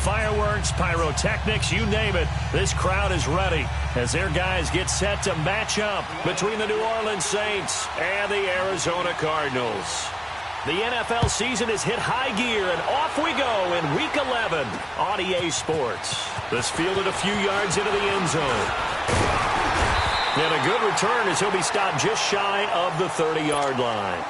Fireworks, pyrotechnics, you name it. This crowd is ready as their guys get set to match up between the New Orleans Saints and the Arizona Cardinals. The NFL season has hit high gear, and off we go in Week 11 on EA Sports. This fielded a few yards into the end zone. And a good return as he'll be stopped just shy of the 30-yard line.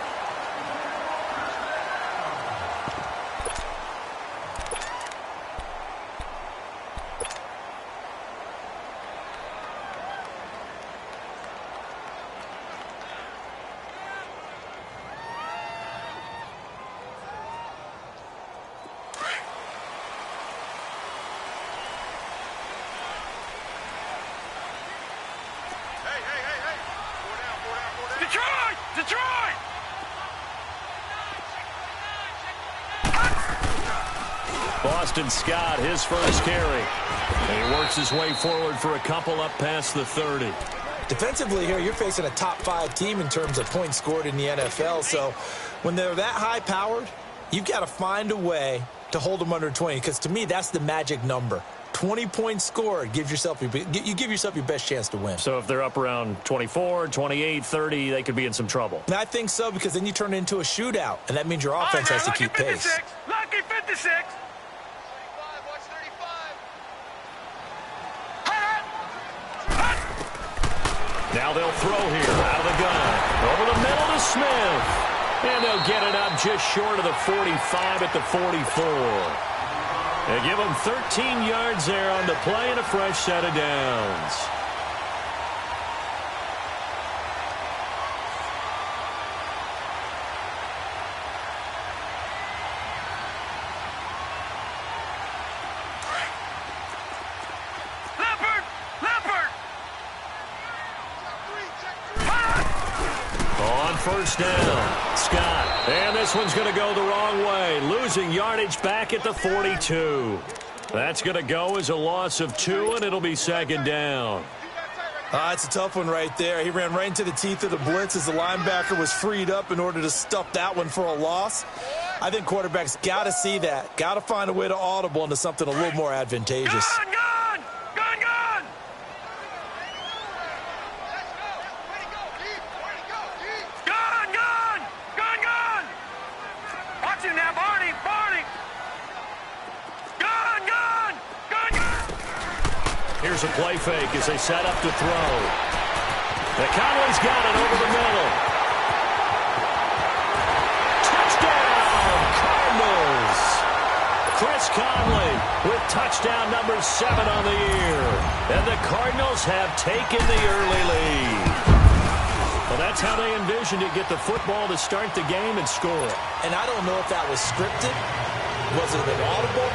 Detroit! Boston Scott, his first carry. And he works his way forward for a couple up past the 30. Defensively here, you're facing a top-5 team in terms of points scored in the NFL. So when they're that high-powered, you've got to find a way to hold them under 20. Because to me, that's the magic number. 20 points scored, you give yourself your best chance to win. So if they're up around 24, 28, 30, they could be in some trouble. And I think so, because then you turn it into a shootout, and that means your offense has to keep pace. Lucky 56. Watch 35. Now they'll throw here out of the gun. Over the middle to Smith. And they'll get it up just short of the 45 at the 44. They give him 13 yards there on the play and a fresh set of downs. Leopard! On first down, Scott. And this one's going to go the wrong way, losing yardage back at the 42. That's going to go as a loss of 2, and it'll be second down. It's a tough one right there. He ran right into the teeth of the blitz as the linebacker was freed up in order to stuff that one for a loss. I think quarterbacks got to see that, got to find a way to audible into something a little more advantageous. Gun! Watch him now, Barney! Gun! Here's a play fake as they set up to throw. The Conley's got it over the middle. Touchdown, Cardinals! Chris Conley with touchdown number 7 on the year. And the Cardinals have taken the early lead. Well, that's how they envisioned it, get the football to start the game and score it. And I don't know if that was scripted, was it an audible,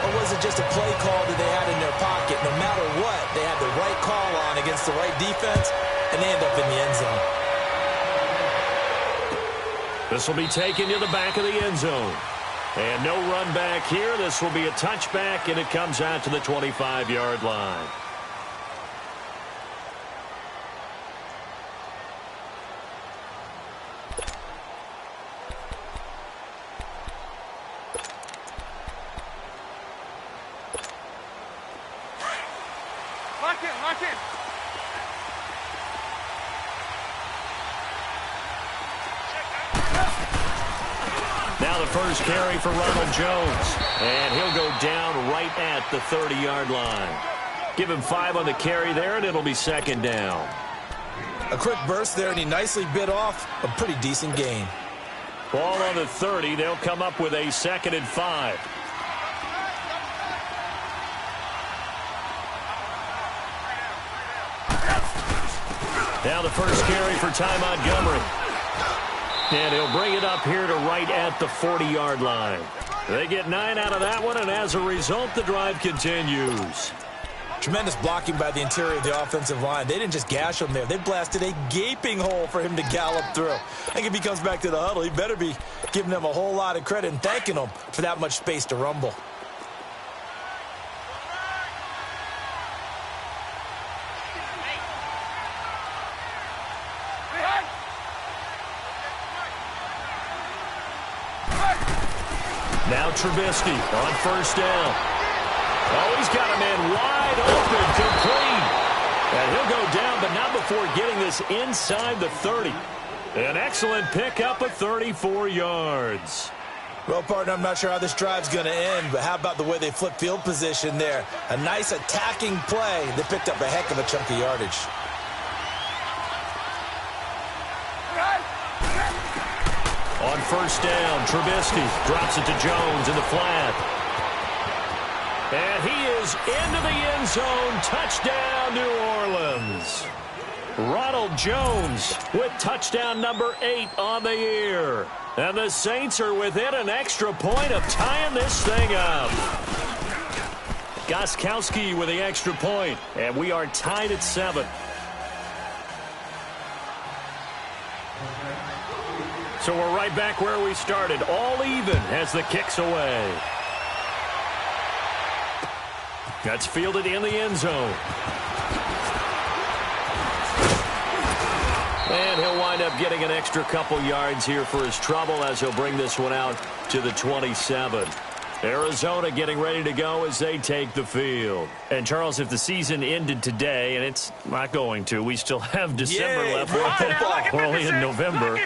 or was it just a play call that they had in their pocket? No matter what, they had the right call on against the right defense, and they end up in the end zone. This will be taken to the back of the end zone. And no run back here. This will be a touchback, and it comes out to the 25-yard line. Lock in. Now the first carry for Ronald Jones. And he'll go down right at the 30-yard line. Give him 5 on the carry there, and it'll be second down. A quick burst there, and he nicely bit off a pretty decent gain. Ball on the 30. They'll come up with a 2nd and 5. Now the first carry for Ty Montgomery. And he'll bring it up here to right at the 40-yard line. They get 9 out of that one, and as a result, the drive continues. Tremendous blocking by the interior of the offensive line. They didn't just gash him there. They blasted a gaping hole for him to gallop through. I think if he comes back to the huddle, he better be giving them a whole lot of credit and thanking them for that much space to rumble. Now Trubisky on first down. Oh, he's got a man wide open, complete. And he'll go down, but not before getting this inside the 30. An excellent pickup of 34 yards. Well, partner, I'm not sure how this drive's going to end, but how about the way they flip field position there? A nice attacking play. They picked up a heck of a chunk of yardage. On first down, Trubisky drops it to Jones in the flat. And he is into the end zone. Touchdown, New Orleans. Ronald Jones with touchdown number 8 on the year. And the Saints are within an extra point of tying this thing up. Gostkowski with the extra point, and we are tied at 7. So we're right back where we started, all even as the kick's away. That's fielded in the end zone. And he'll wind up getting an extra couple yards here for his trouble as he'll bring this one out to the 27. Arizona getting ready to go as they take the field. And, Charles, if the season ended today, and it's not going to, we still have December left. We're only in November.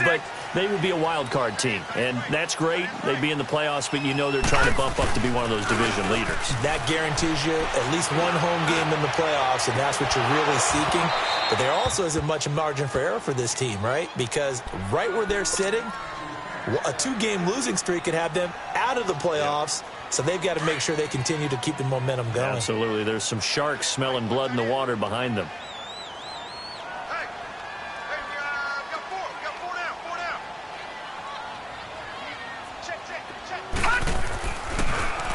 But they would be a wild card team. And that's great. They'd be in the playoffs, but you know they're trying to bump up to be one of those division leaders. That guarantees you at least one home game in the playoffs, and that's what you're really seeking. But there also isn't much margin for error for this team, right? Because right where they're sitting, a 2-game losing streak could have them out of the playoffs, so they've got to make sure they continue to keep the momentum going. Absolutely. There's some sharks smelling blood in the water behind them.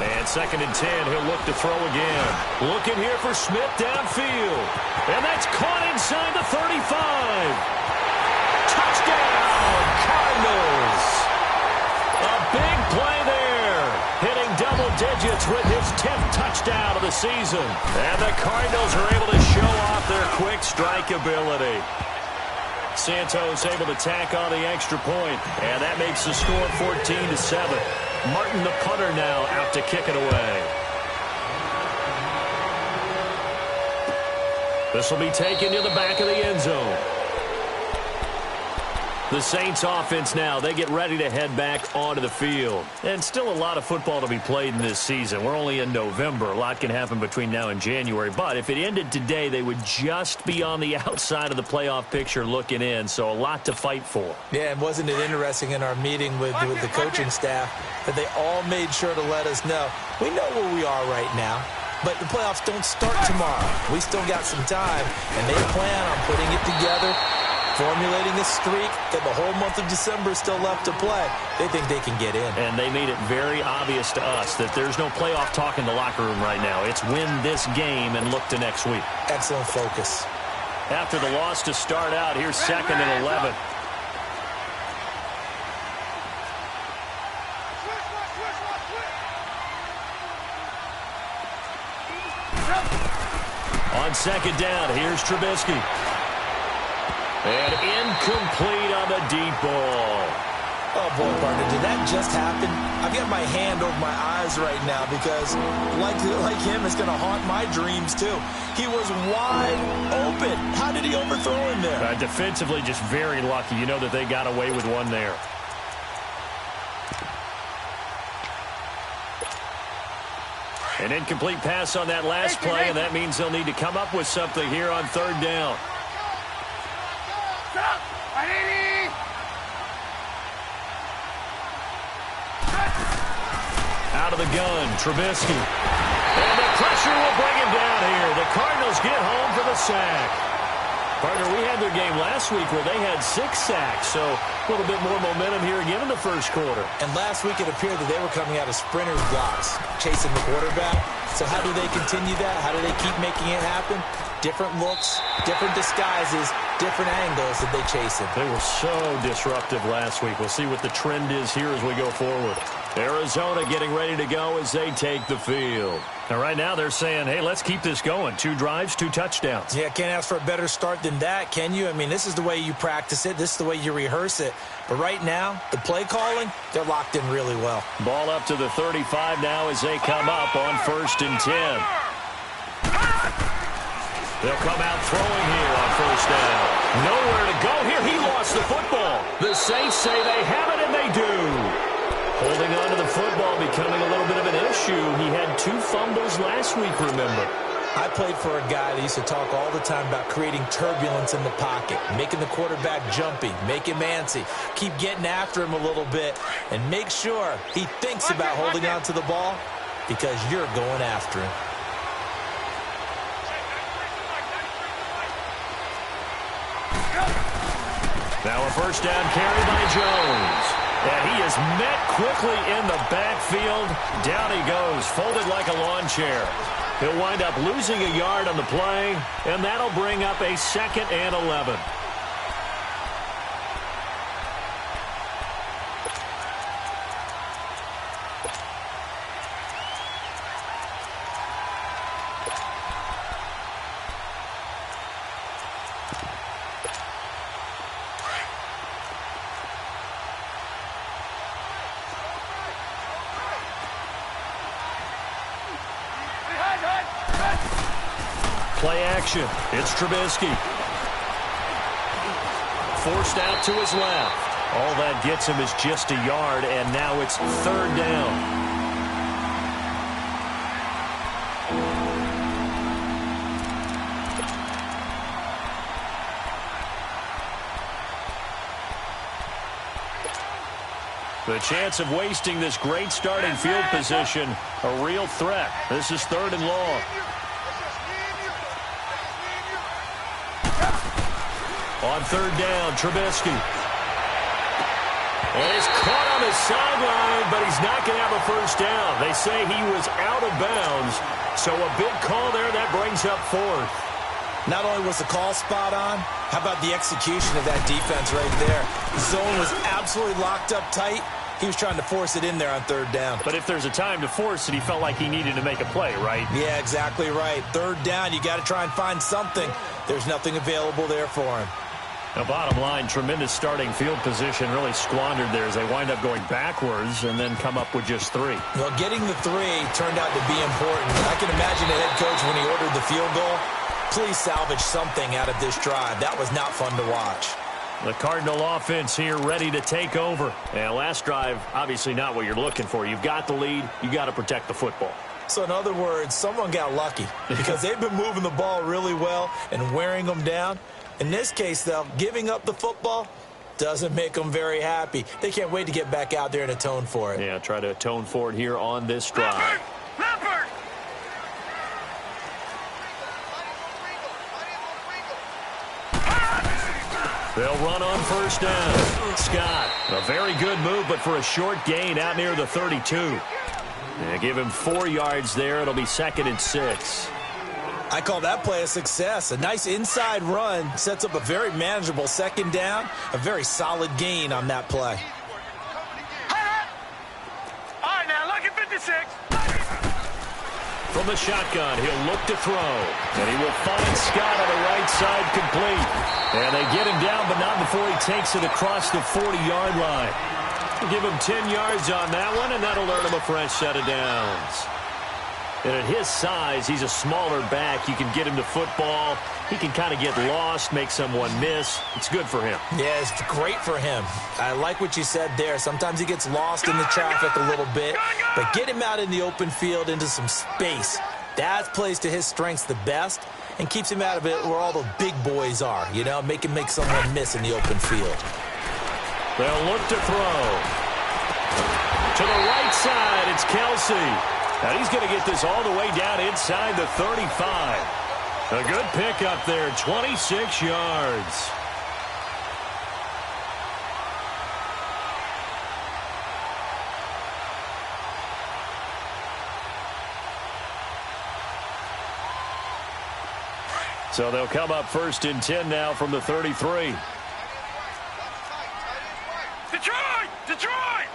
And 2nd and 10, he'll look to throw again. Looking here for Smith downfield. And that's caught inside the 35. Touchdown, Cardinals. A big play there. Hitting double digits with his 10th touchdown of the season. And the Cardinals are able to show off their quick strike ability. Santos able to tack on the extra point, and that makes the score 14-7. Martin, the punter, now out to kick it away. This will be taken to the back of the end zone. The Saints offense now, they get ready to head back onto the field. And still a lot of football to be played in this season. We're only in November. A lot can happen between now and January. But if it ended today, they would just be on the outside of the playoff picture looking in. So a lot to fight for. Yeah, and wasn't it interesting in our meeting with the coaching staff that they all made sure to let us know, we know where we are right now. But the playoffs don't start tomorrow. We still got some time, and they plan on putting it together, formulating a streak, that the whole month of December is still left to play. They think they can get in. And they made it very obvious to us that there's no playoff talk in the locker room right now. It's win this game and look to next week. Excellent focus. After the loss to start out, here's 2nd and 11. On 2nd down, here's Trubisky. And incomplete on the deep ball. Oh, boy, partner, did that just happen? I've got my hand over my eyes right now because, like him, it's going to haunt my dreams, too. He was wide open. How did he overthrow him there? Defensively, just very lucky. You know that they got away with one there. An incomplete pass on that last play, and that means they'll need to come up with something here on 3rd down. Out of the gun, Trubisky. And the pressure will bring him down here. The Cardinals get home for the sack. Partner, we had their game last week where they had 6 sacks, so a little bit more momentum here again in the first quarter. And last week it appeared that they were coming out of sprinters blocks, chasing the quarterback. So how do they continue that? How do they keep making it happen? Different looks, different disguises, different angles that they chase him. They were so disruptive last week. We'll see what the trend is here as we go forward. Arizona getting ready to go as they take the field. And right now they're saying, hey, let's keep this going. 2 drives, 2 touchdowns. Yeah, can't ask for a better start than that, can you? I mean, this is the way you practice it. This is the way you rehearse it. But right now, the play calling, they're locked in really well. Ball up to the 35 now as they come up on 1st and 10. They'll come out throwing here on 1st down. Nowhere to go here. He lost the football. The Saints say they have it, and they do. Holding on to the football becoming a little bit of an issue. He had 2 fumbles last week, remember. I played for a guy that used to talk all the time about creating turbulence in the pocket, making the quarterback jumpy, make him antsy, keep getting after him a little bit, and make sure he thinks about holding on to the ball because you're going after him. Now a 1st down carry by Jones. And he is met quickly in the backfield. Down he goes, folded like a lawn chair. He'll wind up losing a yard on the play, and that'll bring up a 2nd and 11. Play action. It's Trubisky. Forced out to his left. All that gets him is just a yard, and now it's 3rd down. The chance of wasting this great starting field position, a real threat. This is 3rd and long. On 3rd down, Trubisky. And he's caught on his sideline, but he's not going to have a 1st down. They say he was out of bounds, so a big call there. That brings up 4th. Not only was the call spot on, how about the execution of that defense right there? The zone was absolutely locked up tight. He was trying to force it in there on 3rd down. But if there's a time to force it, he felt like he needed to make a play, right? Yeah, exactly right. 3rd down, you got to try and find something. There's nothing available there for him. Now, bottom line, tremendous starting field position, really squandered there as they wind up going backwards and then come up with just 3. Well, getting the 3 turned out to be important. I can imagine the head coach when he ordered the field goal. Please salvage something out of this drive. That was not fun to watch. The Cardinal offense here ready to take over. And last drive, obviously not what you're looking for. You've got the lead. You got to protect the football. So in other words, someone got lucky because they've been moving the ball really well and wearing them down. In this case, though, giving up the football doesn't make them very happy. They can't wait to get back out there and atone for it. Yeah, try to atone for it here on this drive. Leopard! They'll run on 1st down. Scott, a very good move, but for a short gain out near the 32. Yeah, give him 4 yards there. It'll be 2nd and 6. I call that play a success. A nice inside run sets up a very manageable 2nd down. A very solid gain on that play. All right, now look at 56. From the shotgun, he'll look to throw. And he will find Scott on the right side complete. And they get him down, but not before he takes it across the 40-yard line. Give him 10 yards on that one, and that'll earn him a fresh set of downs. And at his size, he's a smaller back. You can get him to football. He can kind of get lost, make someone miss. It's good for him. Yeah, it's great for him. I like what you said there. Sometimes he gets lost in the traffic a little bit. But get him out in the open field into some space. That plays to his strengths the best and keeps him out of it where all the big boys are. You know, make him make someone miss in the open field. They'll look to throw. To the right side, it's Kelsey. And he's going to get this all the way down inside the 35. A good pickup there, 26 yards. So they'll come up 1st and 10 now from the 33. Detroit! Detroit!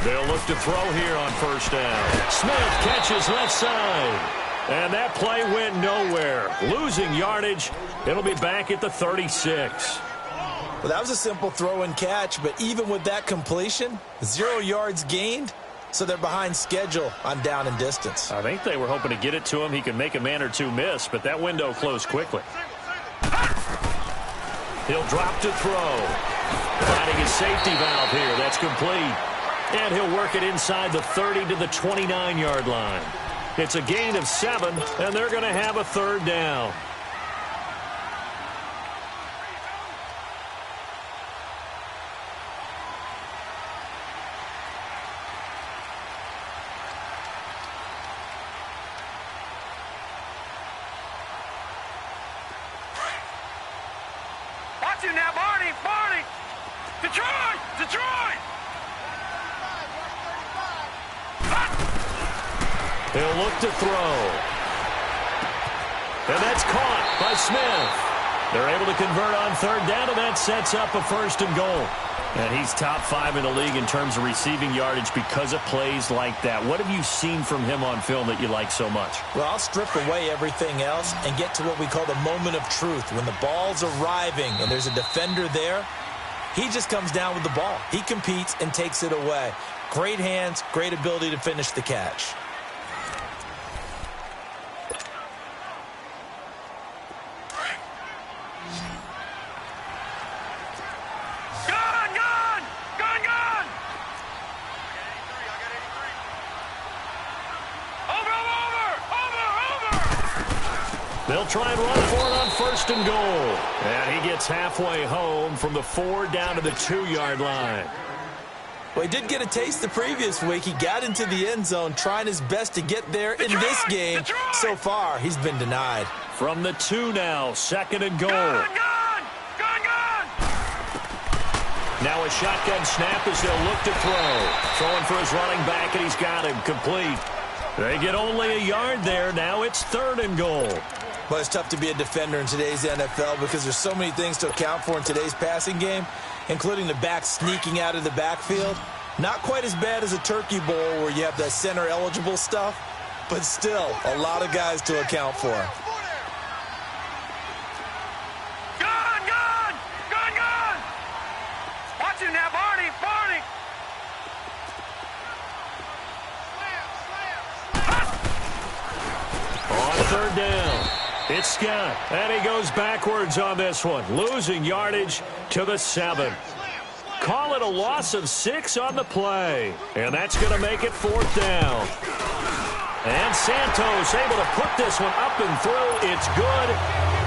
They'll look to throw here on first down. Smith catches left side. And that play went nowhere. Losing yardage. It'll be back at the 36. Well, that was a simple throw and catch, but even with that completion, 0 yards gained, so they're behind schedule on down and distance. I think they were hoping to get it to him. He could make a man or two miss, but that window closed quickly. He'll drop to throw. Finding his safety valve here. That's complete. And he'll work it inside the 30 to the 29-yard line. It's a gain of 7, and they're going to have a third down. Watch you now, Barney! Detroit! He'll look to throw. And that's caught by Smith. They're able to convert on third down, and that sets up a first and goal. And he's top 5 in the league in terms of receiving yardage because of plays like that. What have you seen from him on film that you like so much? Well, I'll strip away everything else and get to what we call the moment of truth. When the ball's arriving and there's a defender there, he just comes down with the ball. He competes and takes it away. Great hands, great ability to finish the catch. They'll try and run for it on first and goal. And he gets halfway home from the 4 down to the 2-yard line. Well, he did get a taste the previous week. He got into the end zone trying his best to get there in this game. So far, he's been denied. From the 2 now, 2nd and goal. Gone! Now a shotgun snap as they'll look to throw. Throwing for his running back, and he's got him complete. They get only a yard there. Now it's 3rd and goal. Well, it's tough to be a defender in today's NFL because there's so many things to account for in today's passing game, including the back sneaking out of the backfield. Not quite as bad as a turkey bowl where you have the center-eligible stuff, but still a lot of guys to account for. Gone! Watch him now, Barney! On 3rd down, it's Scott, and he goes backwards on this one, losing yardage to the 7. Call it a loss of 6 on the play, and that's going to make it 4th down. And Santos able to put this one up and through. It's good,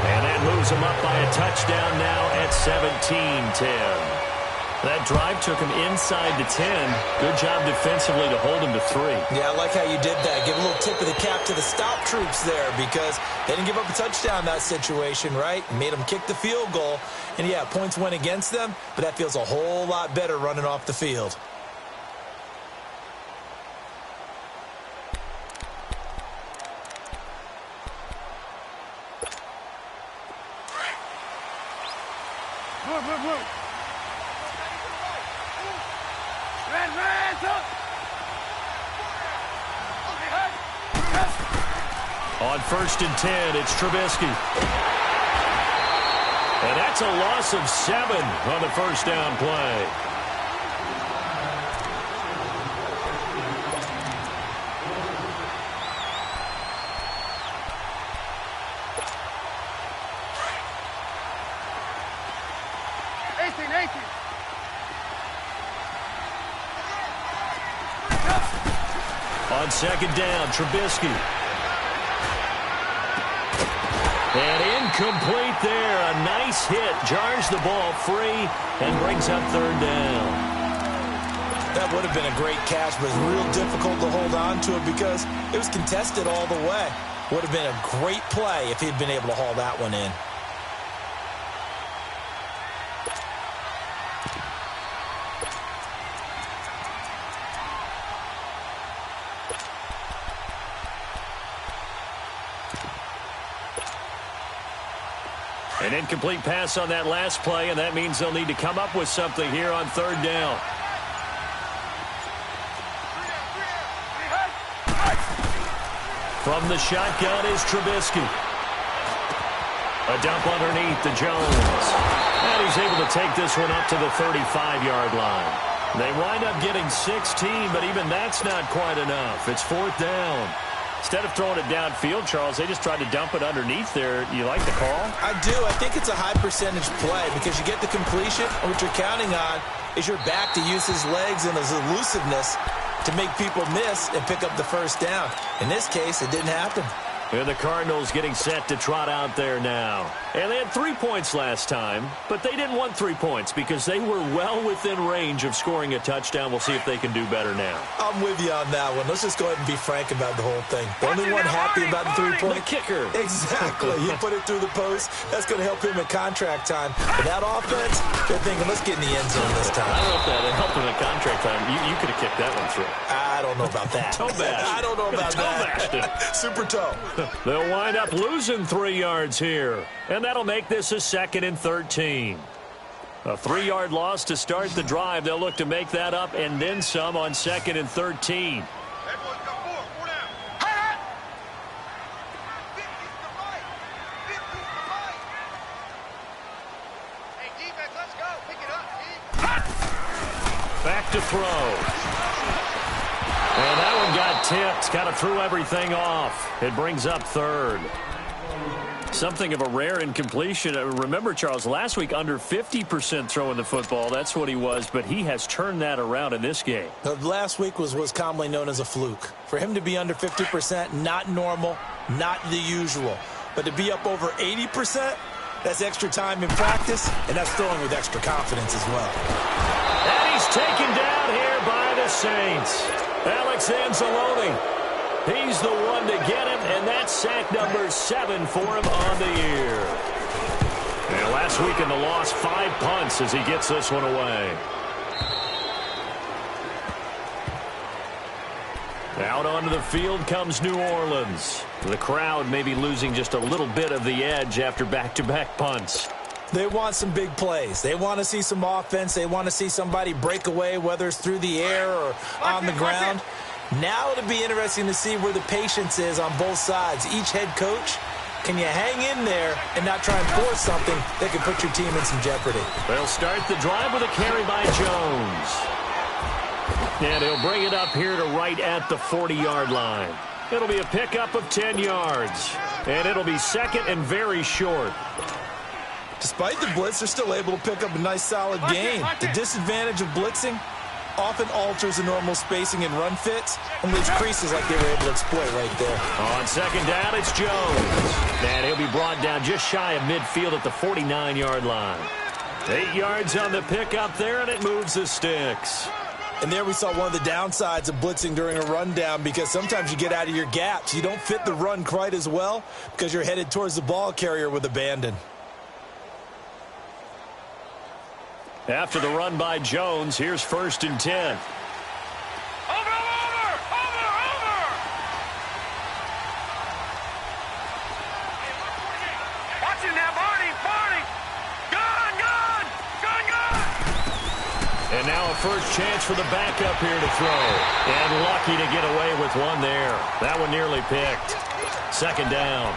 and that moves him up by a touchdown now at 17-10. That drive took him inside the 10. Good job defensively to hold him to 3. Yeah, I like how you did that. Give a little tip of the cap to the stop troops there because they didn't give up a touchdown in that situation, right? Made them kick the field goal. And, yeah, points went against them, but that feels a whole lot better running off the field. On 1st and 10, it's Trubisky. And that's a loss of 7 on the first down play. On 2nd down, Trubisky. And incomplete there. A nice hit. Jars the ball free and brings up 3rd down. That would have been a great catch, but it's real difficult to hold on to it because it was contested all the way. Would have been a great play if he'd been able to haul that one in. An incomplete pass on that last play, and that means they'll need to come up with something here on 3rd down. From the shotgun is Trubisky. A dump underneath to Jones. And he's able to take this one up to the 35-yard line. They wind up getting 16, but even that's not quite enough. It's 4th down. Instead of throwing it downfield, Charles, they just tried to dump it underneath there. You like the call? I do. I think it's a high-percentage play because you get the completion, and what you're counting on is your back to use his legs and his elusiveness to make people miss and pick up the first down. In this case, it didn't happen. And the Cardinals getting set to trot out there now. And they had 3 points last time, but they didn't want 3 points because they were well within range of scoring a touchdown. We'll see if they can do better now. I'm with you on that one. Let's just go ahead and be frank about the whole thing. The only one happy about the 3-point. The kicker. Exactly. He put it through the post. That's going to help him in contract time. But that offense, they're thinking, let's get in the end zone this time. I don't know if that helped him in contract time. You could have kicked that one through. I don't know about that. Toe bash. I don't know about that. Super toe. They'll wind up losing 3 yards here. And that'll make this a 2nd and 13. A 3-yard loss to start the drive. They'll look to make that up and then some on 2nd and 13. Back to throw. And that one got tipped. Kind of threw everything off. It brings up 3rd. Something of a rare incompletion. Remember, Charles, last week under 50% throwing the football. That's what he was, but he has turned that around in this game. Last week was commonly known as a fluke. For him to be under 50%, not normal, not the usual. But to be up over 80%, that's extra time in practice, and that's throwing with extra confidence as well. And he's taken down here by the Saints. Alex Anzalone. He's the one to get him, and that's sack number 7 for him on the year. And last week in the loss, 5 punts as he gets this one away. Out onto the field comes New Orleans. The crowd may be losing just a little bit of the edge after back-to-back punts. They want some big plays. They want to see some offense. They want to see somebody break away, whether it's through the air or on the ground. Now it'll be interesting to see where the patience is on both sides. Each head coach, can you hang in there and not try and force something that can put your team in some jeopardy? They'll start the drive with a carry by Jones. And he'll bring it up here to right at the 40-yard line. It'll be a pickup of 10 yards. And it'll be 2nd and very short. Despite the blitz, they're still able to pick up a nice, solid gain. The disadvantage of blitzing often alters the normal spacing and run fits and leaves creases like they were able to exploit right there. On 2nd down, it's Jones. And he'll be brought down just shy of midfield at the 49-yard line. 8 yards on the pickup there, and it moves the sticks. And there we saw one of the downsides of blitzing during a rundown because sometimes you get out of your gaps. You don't fit the run quite as well because you're headed towards the ball carrier with abandon. After the run by Jones, here's 1st and 10. Over! Watch him now, Barney! Gun! And now a first chance for the backup here to throw. And lucky to get away with one there. That one nearly picked. 2nd down.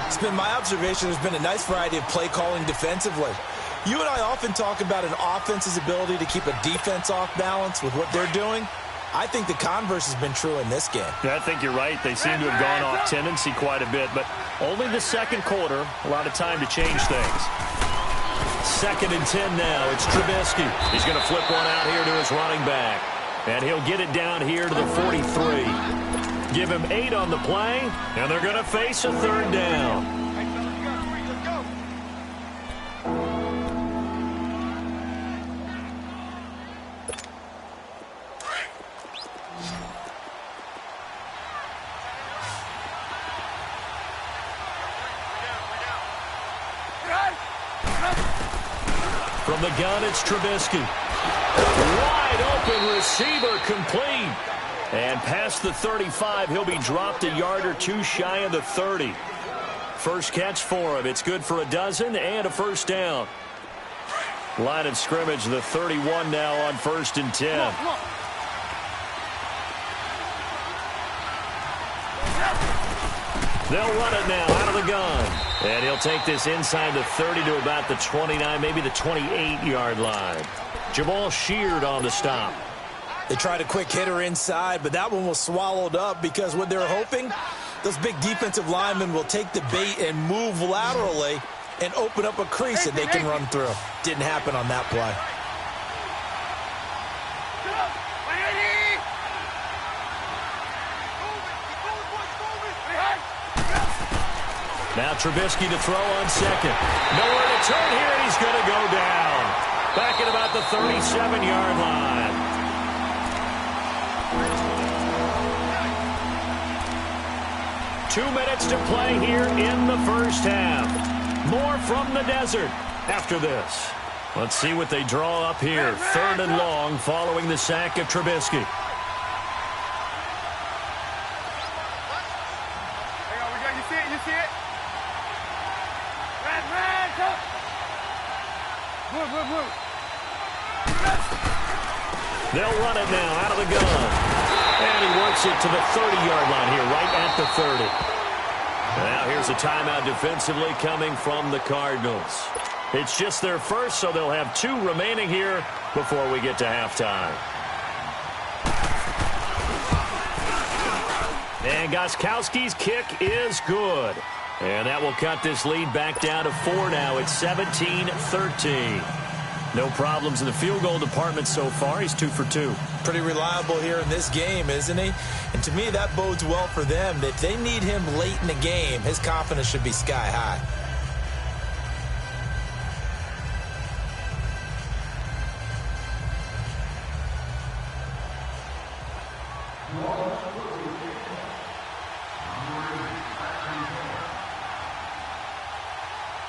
It's been my observation there's been a nice variety of play calling defensively. You and I often talk about an offense's ability to keep a defense off balance with what they're doing. I think the converse has been true in this game. I think you're right. They seem to have gone off tendency quite a bit, but only the 2nd quarter, a lot of time to change things. 2nd and 10 now. It's Trubisky. He's going to flip one out here to his running back, and he'll get it down here to the 43. Give him 8 on the play, and they're going to face a 3rd down. From the gun, it's Trubisky. Wide open receiver, complete. And past the 35, he'll be dropped a yard or 2 shy of the 30. First catch for him. It's good for a dozen and a 1st down. Line of scrimmage, the 31 now on 1st and 10. They'll run it now out of the gun. And he'll take this inside the 30 to about the 29, maybe the 28-yard line. Jamal Sheard on the stop. They tried a quick hitter inside, but that one was swallowed up because what they're hoping, those big defensive linemen will take the bait and move laterally and open up a crease that they can run through. Didn't happen on that play. Now Trubisky to throw on second. Nowhere to turn here, and he's going to go down. Back at about the 37-yard line. Two minutes to play here in the first half. More from the desert after this. Let's see what they draw up here. 3rd and long following the sack of Trubisky. They'll run it now out of the gun. And he works it to the 30-yard line here, right at the 30. Now here's a timeout defensively coming from the Cardinals. It's just their first, so they'll have 2 remaining here before we get to halftime. And Gostkowski's kick is good. And that will cut this lead back down to 4 now. It's 17-13. No problems in the field goal department so far. He's 2 for 2. Pretty reliable here in this game, isn't he? And to me, that bodes well for them. If they need him late in the game, his confidence should be sky high.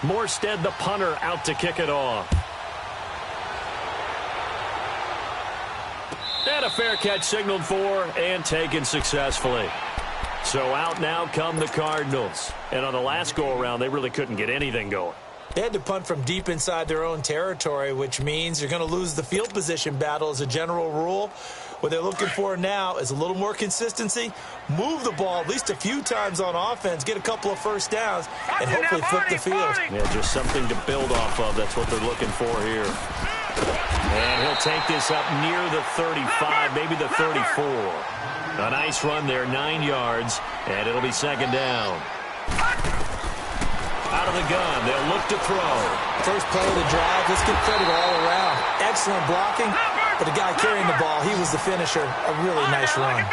Morstead, the punter, out to kick it off. And a fair catch signaled for and taken successfully. So out now come the Cardinals. And on the last go-around, they really couldn't get anything going. They had to punt from deep inside their own territory, which means you're going to lose the field position battle as a general rule. What they're looking for now is a little more consistency, move the ball at least a few times on offense, get a couple of first downs, and hopefully flip the field. Yeah, just something to build off of. That's what they're looking for here. And he'll take this up near the 35, maybe the 34. A nice run there, 9 yards, and it'll be 2nd down. Out of the gun, they'll look to throw. First play of the drive, let's give credit all around. Excellent blocking, but the guy carrying the ball, he was the finisher. A really nice run.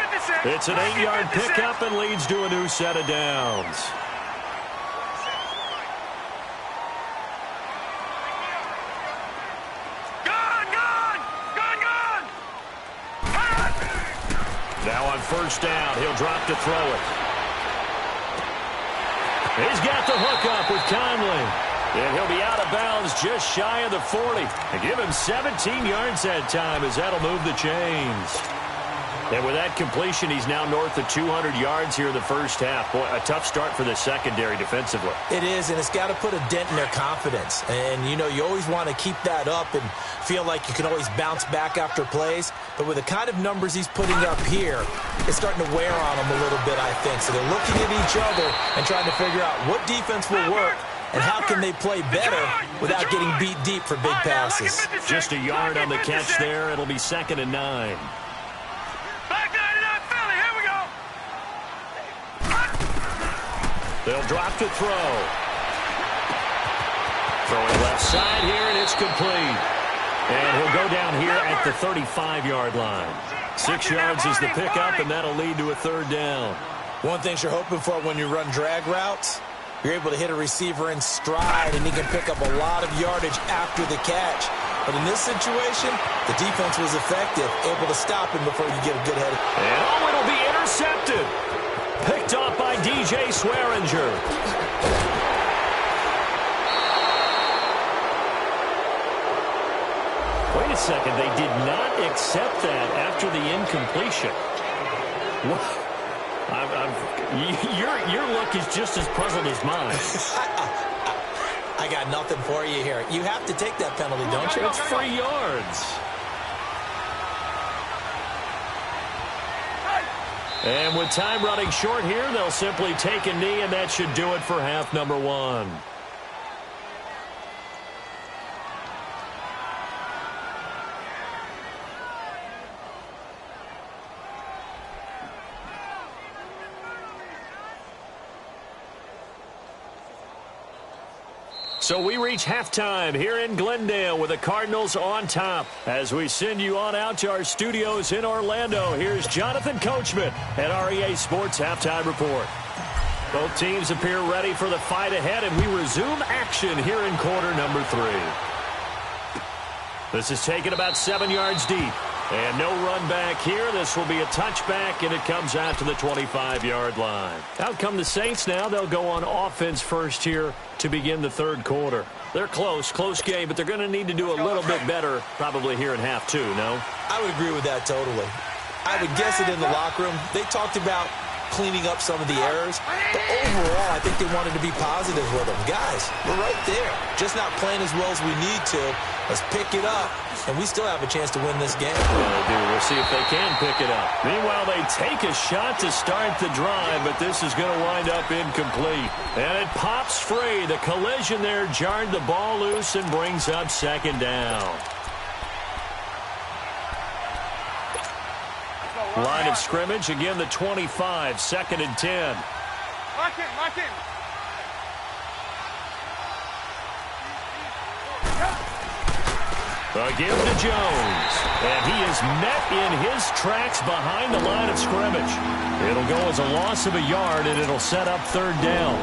It's an 8-yard pickup and leads to a new set of downs. Now on 1st down, he'll drop to throw it. He's got the hook up with Conley. And he'll be out of bounds just shy of the 40. And give him 17 yards that time as that'll move the chains. And with that completion, he's now north of 200 yards here in the first half. Boy, a tough start for the secondary defensively. It is, and it's got to put a dent in their confidence. And, you know, you always want to keep that up and feel like you can always bounce back after plays. But with the kind of numbers he's putting up here, it's starting to wear on them a little bit, I think. So they're looking at each other and trying to figure out what defense will work and how can they play better without getting beat deep for big passes. Just a yard on the catch there. It'll be 2nd and 9. They'll drop to throw. Throwing left side here, and it's complete. And he'll go down here at the 35-yard line. 6 yards is the pickup, and that'll lead to a 3rd down. One thing you're hoping for when you run drag routes, you're able to hit a receiver in stride, and he can pick up a lot of yardage after the catch. But in this situation, the defense was effective, able to stop him before you get a good head. And oh, it'll be intercepted. Picked off by DJ Swearinger. Wait a second. They did not accept that after the incompletion. Your look is just as puzzled as mine. I got nothing for you here. You have to take that penalty, don't you? It's 3 yards. And with time running short here, they'll simply take a knee, and that should do it for half number one. So we reach halftime here in Glendale with the Cardinals on top. As we send you on out to our studios in Orlando, here's Jonathan Coachman at REA Sports Halftime Report. Both teams appear ready for the fight ahead, and we resume action here in quarter number 3. This is taken about 7 yards deep. And no run back here. This will be a touchback, and it comes out to the 25-yard line. Out come the Saints now. They'll go on offense first here to begin the third quarter. They're close game, but they're going to need to do a little bit better probably here in half 2, no? I would agree with that totally. I would guess it in the locker room. They talked about cleaning up some of the errors, but overall, I think they wanted to be positive with them. Guys, we're right there. Just not playing as well as we need to. Let's pick it up, and we still have a chance to win this game. Well, they do. We'll see if they can pick it up. Meanwhile, they take a shot to start the drive, but this is going to wind up incomplete. And it pops free. The collision there jarred the ball loose and brings up second down. Line of scrimmage, again the 25, 2nd and 10. Lock in. A give to Jones, and he is met in his tracks behind the line of scrimmage. It'll go as a loss of a yard, and it'll set up 3rd down.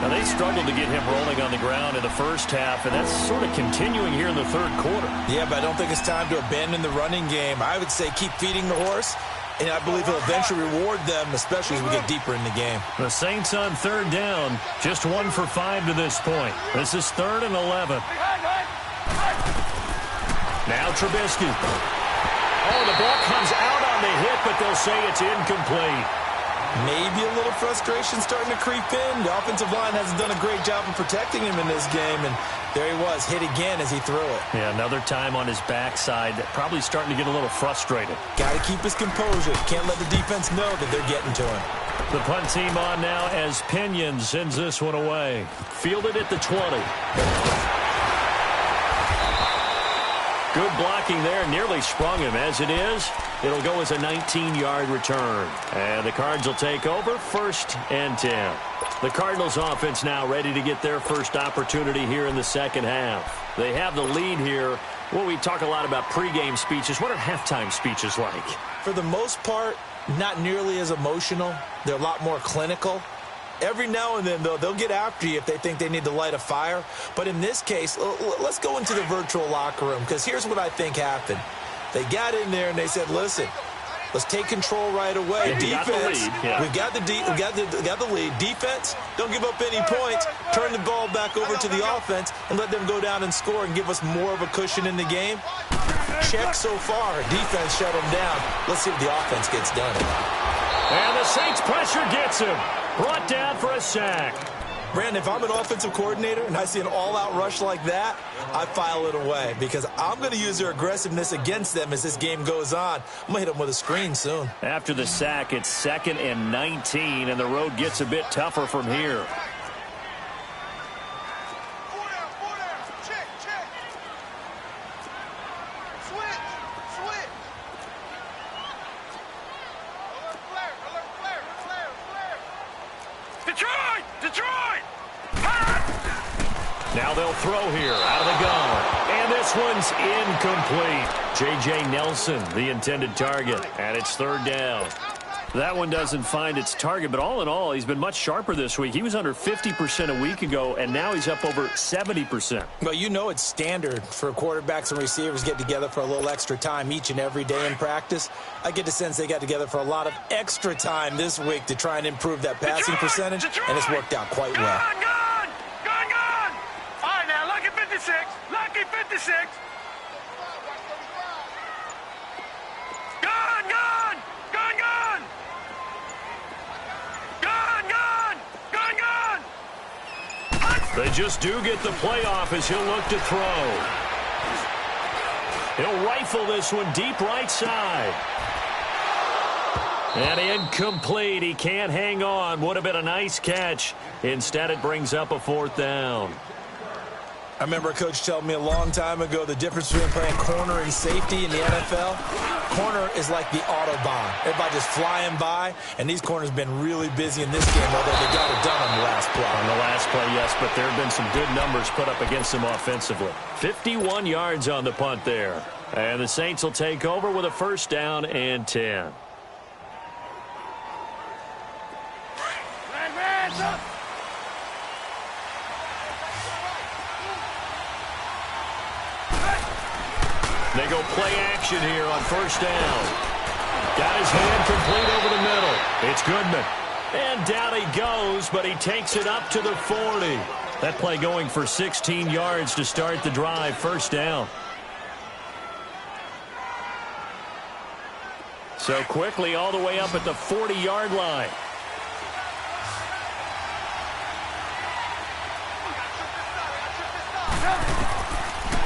Now, they struggled to get him rolling on the ground in the first half, and that's sort of continuing here in the 3rd quarter. Yeah, but I don't think it's time to abandon the running game. I would say keep feeding the horse, and I believe he'll eventually reward them, especially as we get deeper in the game. The Saints on 3rd down, just 1 for 5 to this point. This is 3rd and 11. Now Trubisky. Oh, the ball comes out on the hit, but they'll say it's incomplete. Maybe a little frustration starting to creep in. The offensive line hasn't done a great job of protecting him in this game, and there he was, hit again as he threw it. Yeah, another time on his backside, probably starting to get a little frustrated. Got to keep his composure. Can't let the defense know that they're getting to him. The punt team on now as Pinion sends this one away. Fielded at the 20. Good blocking there, nearly sprung him. As it is, it'll go as a 19-yard return. And the Cards will take over, 1st and 10. The Cardinals offense now ready to get their first opportunity here in the second half. They have the lead here. Well, we talk a lot about pregame speeches. What are halftime speeches like? For the most part, not nearly as emotional. They're a lot more clinical. Every now and then, though, they'll get after you if they think they need to light a fire. But in this case, let's go into the virtual locker room, because here's what I think happened. They got in there and they said, listen, let's take control right away. Yeah, Defense, we got the lead. Defense, don't give up any points. Turn the ball back over to the offense and let them go down and score and give us more of a cushion in the game. Check so far. Defense shut them down. Let's see if the offense gets done. And the Saints pressure gets him. Brought down for a sack. Brandon, if I'm an offensive coordinator and I see an all-out rush like that, I file it away because I'm going to use their aggressiveness against them as this game goes on. I'm going to hit them with a screen soon. After the sack, it's 2nd and 19, and the road gets a bit tougher from here. Detroit! Now they'll throw here out of the gun. And this one's incomplete. J.J. Nelson, the intended target. And it's 3rd down. That one doesn't find its target, but all in all, he's been much sharper this week. He was under 50% a week ago, and now he's up over 70%. Well, you know it's standard for quarterbacks and receivers get together for a little extra time each and every day in practice. I get the sense they got together for a lot of extra time this week to try and improve that passing percentage, and it's worked out quite well. Gone! All right, now, lucky 56. Lucky 56. They just do get the playoff as he'll look to throw. He'll rifle this one deep right side. And incomplete. He can't hang on. Would have been a nice catch. Instead, it brings up a 4th down. I remember a coach telling me a long time ago the difference between playing corner and safety in the NFL. Corner is like the Autobahn. Everybody just flying by, and these corners have been really busy in this game, although they got it done on the last play. On the last play, yes, but there have been some good numbers put up against them offensively. 51 yards on the punt there. And the Saints will take over with a 1st down and 10. They go play action here on 1st down. Got his hand complete over the middle. It's Goodman. And down he goes, but he takes it up to the 40. That play going for 16 yards to start the drive. 1st down. So quickly all the way up at the 40-yard line.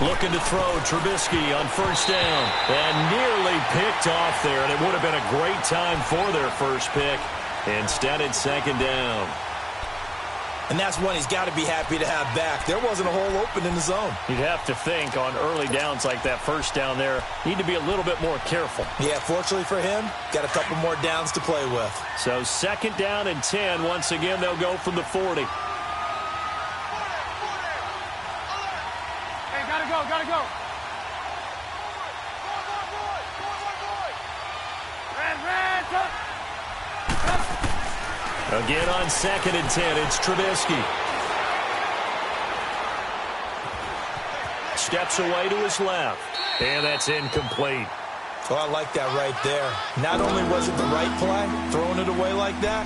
Looking to throw, Trubisky on 1st down. And nearly picked off there, and it would have been a great time for their first pick. Instead, it's 2nd down. And that's one he's got to be happy to have back. There wasn't a hole open in the zone. You'd have to think on early downs like that 1st down there, need to be a little bit more careful. Yeah, fortunately for him, got a couple more downs to play with. So 2nd down and 10. Once again, they'll go from the 40. Gotta go. Again on 2nd and 10, it's Trubisky. Steps away to his left. And that's incomplete. Well, I like that right there. Not only was it the right play, throwing it away like that,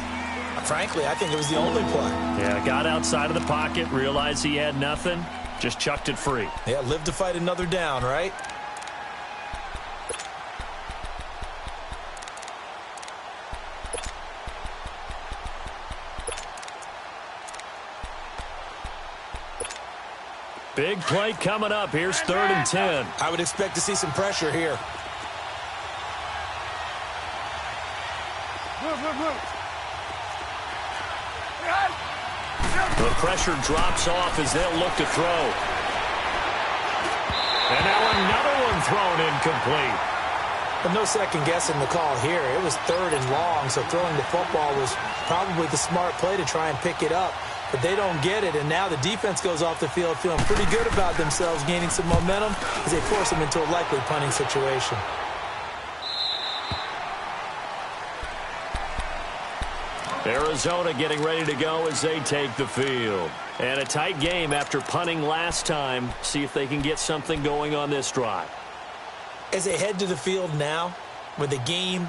frankly, I think it was the only play. Yeah, got outside of the pocket, realized he had nothing. Just chucked it free. Yeah, live to fight another down, right? Big play coming up. Here's 3rd and 10. I would expect to see some pressure here. Move. The pressure drops off as they'll look to throw. And now another one thrown incomplete. But no second guessing the call here. It was 3rd and long, so throwing the football was probably the smart play to try and pick it up. But they don't get it, and now the defense goes off the field feeling pretty good about themselves, gaining some momentum as they force them into a likely punting situation. Arizona getting ready to go as they take the field. And a tight game after punting last time. See if they can get something going on this drive. As they head to the field now, with the game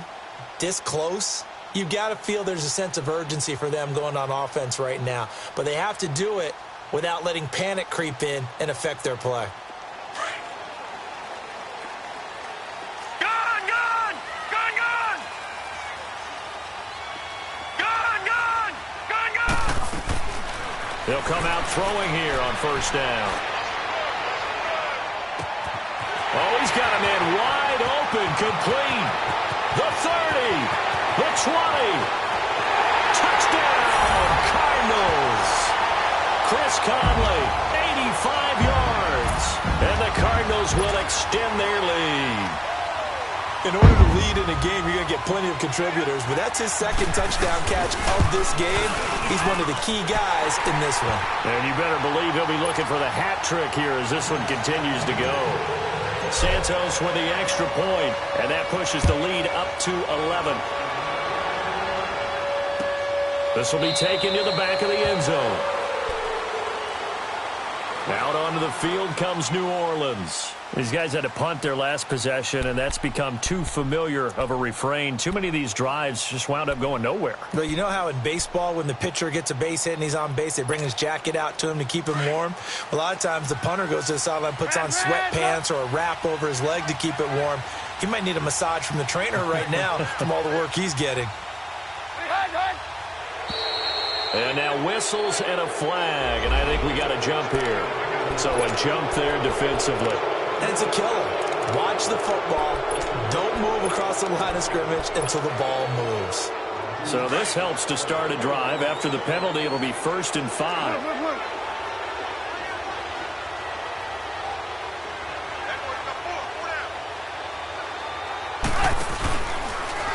this close, you've got to feel there's a sense of urgency for them going on offense right now. But they have to do it without letting panic creep in and affect their play. They'll come out throwing here on 1st down. Oh, he's got a man wide open, complete. The 30, the 20. Touchdown, Cardinals. Chris Conley, 85 yards. And the Cardinals will extend their lead. In order to lead in a game, you're going to get plenty of contributors, but that's his 2nd touchdown catch of this game. He's one of the key guys in this one. And you better believe he'll be looking for the hat trick here as this one continues to go. Santos with the extra point, and that pushes the lead up to 11. This will be taken to the back of the end zone. Out onto the field comes New Orleans. These guys had to punt their last possession, and that's become too familiar of a refrain. Too many of these drives just wound up going nowhere. Well, you know how in baseball, when the pitcher gets a base hit and he's on base, they bring his jacket out to him to keep him warm? A lot of times the punter goes to the sideline, puts on sweatpants or a wrap over his leg to keep it warm. He might need a massage from the trainer right now from all the work he's getting. And now whistles and a flag, and I think we got a jump here. So a jump there defensively. And it's a killer. Watch the football Don't move across the line of scrimmage until the ball moves. So this helps to start a drive. After the penalty, it'll be 1st and 5.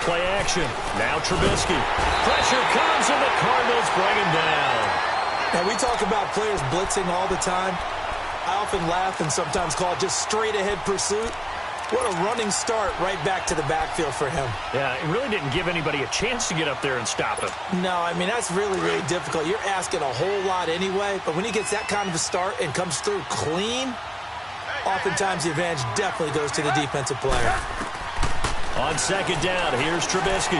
Play action. Now Trubisky. Pressure comes, and the Cardinals bring him down. Now, we talk about players blitzing all the time. I often laugh and sometimes call it just straight-ahead pursuit. What a running start right back to the backfield for him. Yeah, it really didn't give anybody a chance to get up there and stop him. No, I mean, that's really, really difficult. You're asking a whole lot anyway, but when he gets that kind of a start and comes through clean, oftentimes the advantage definitely goes to the defensive player. On 2nd down, here's Trubisky.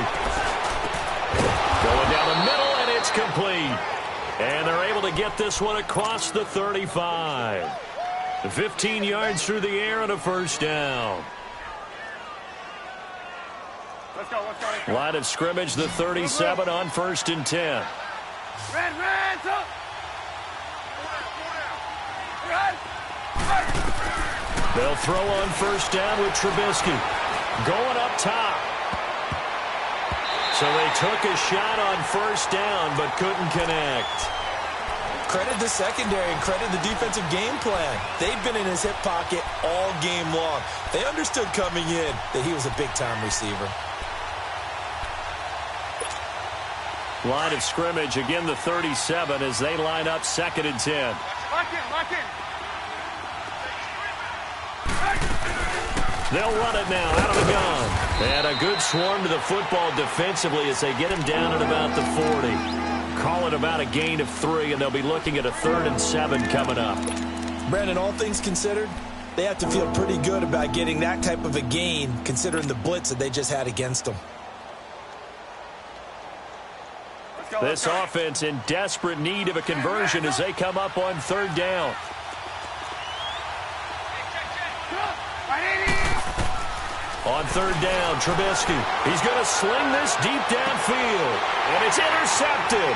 Going down the middle, and it's complete. And they're able to get this one across the 35. 15 yards through the air and a 1st down. Let's go, let's go, let's go. Line of scrimmage, the 37 on 1st and 10. Red, up. They'll throw on 1st down with Trubisky. Going up top. So they took a shot on 1st down, but couldn't connect. Credit the secondary and credit the defensive game plan. They've been in his hip pocket all game long. They understood coming in that he was a big-time receiver. Line of scrimmage, again the 37 as they line up 2nd and 10. Lock in. They'll run it now out of the gun. And a good swarm to the football defensively as they get him down at about the 40. Call it about a gain of 3, and they'll be looking at a 3rd and 7 coming up. Brandon, all things considered, they have to feel pretty good about getting that type of a gain considering the blitz that they just had against them. This offense in desperate need of a conversion as they come up on 3rd down. On 3rd down, Trubisky. He's going to sling this deep downfield. And it's intercepted.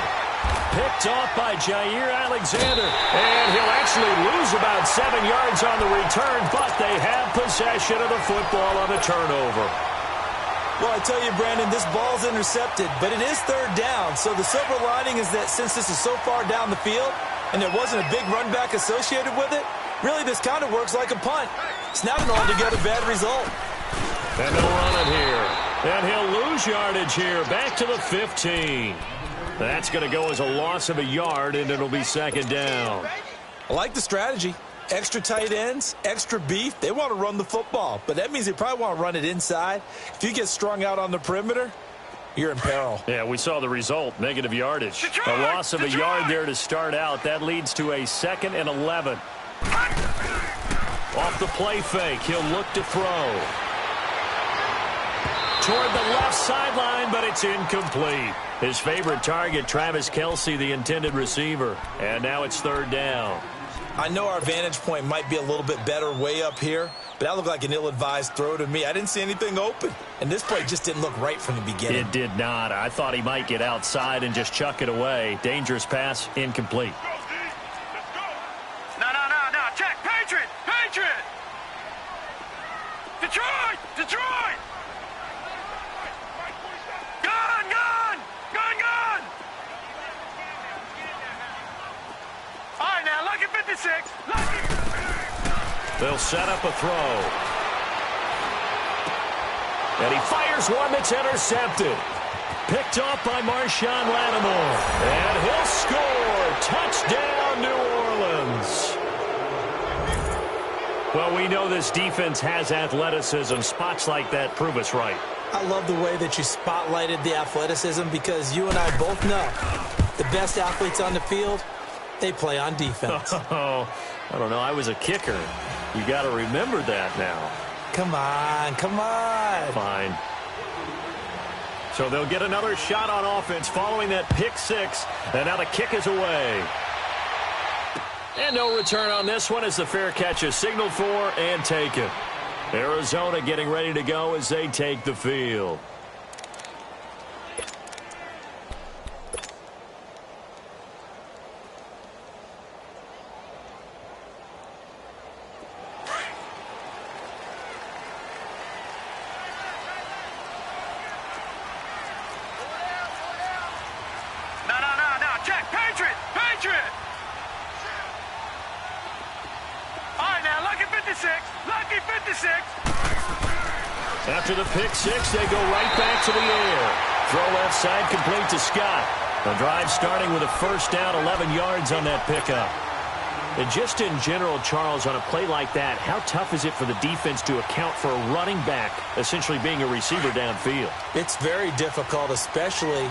Picked off by Jair Alexander. And he'll actually lose about 7 yards on the return, but they have possession of the football on the turnover. Well, I tell you, Brandon, this ball's intercepted, but it is 3rd down. So the silver lining is that since this is so far down the field and there wasn't a big run back associated with it, really this kind of works like a punt. It's not an altogether bad result. And they'll run it here. And he'll lose yardage here. Back to the 15. That's going to go as a loss of a yard, and it'll be 2nd down. I like the strategy. Extra tight ends, extra beef. They want to run the football, but that means they probably want to run it inside. If you get strung out on the perimeter, you're in peril. Yeah, we saw the result, negative yardage. A loss of a yard there to start out. That leads to a 2nd and 11. Off the play fake, he'll look to throw. Toward the left sideline, but it's incomplete. His favorite target, Travis Kelce, the intended receiver. And now it's 3rd down. I know our vantage point might be a little bit better way up here, but that looked like an ill-advised throw to me. I didn't see anything open, and this play just didn't look right from the beginning. It did not. I thought he might get outside and just chuck it away. Dangerous pass, incomplete. No. Check. Patriot. Detroit. Gun. All right, now, lucky 56. They'll set up a throw. And he fires one that's intercepted. Picked off by Marshawn Lattimore. And he'll score. Touchdown, New Orleans. Well, we know this defense has athleticism. Spots like that prove us right. I love the way that you spotlighted the athleticism because you and I both know the best athletes on the field, they play on defense. Oh, I don't know. I was a kicker. You got to remember that now. Come on. Fine. So they'll get another shot on offense following that pick 6. And now the kick is away. And no return on this one as the fair catch is signaled for and taken. Arizona getting ready to go as they take the field. After the pick six, they go right back to the air. Throw left side, complete to Scott. The drive starting with a first down, 11 yards on that pickup. And just in general, Charles, on a play like that, how tough is it for the defense to account for a running back essentially being a receiver downfield? It's very difficult, especially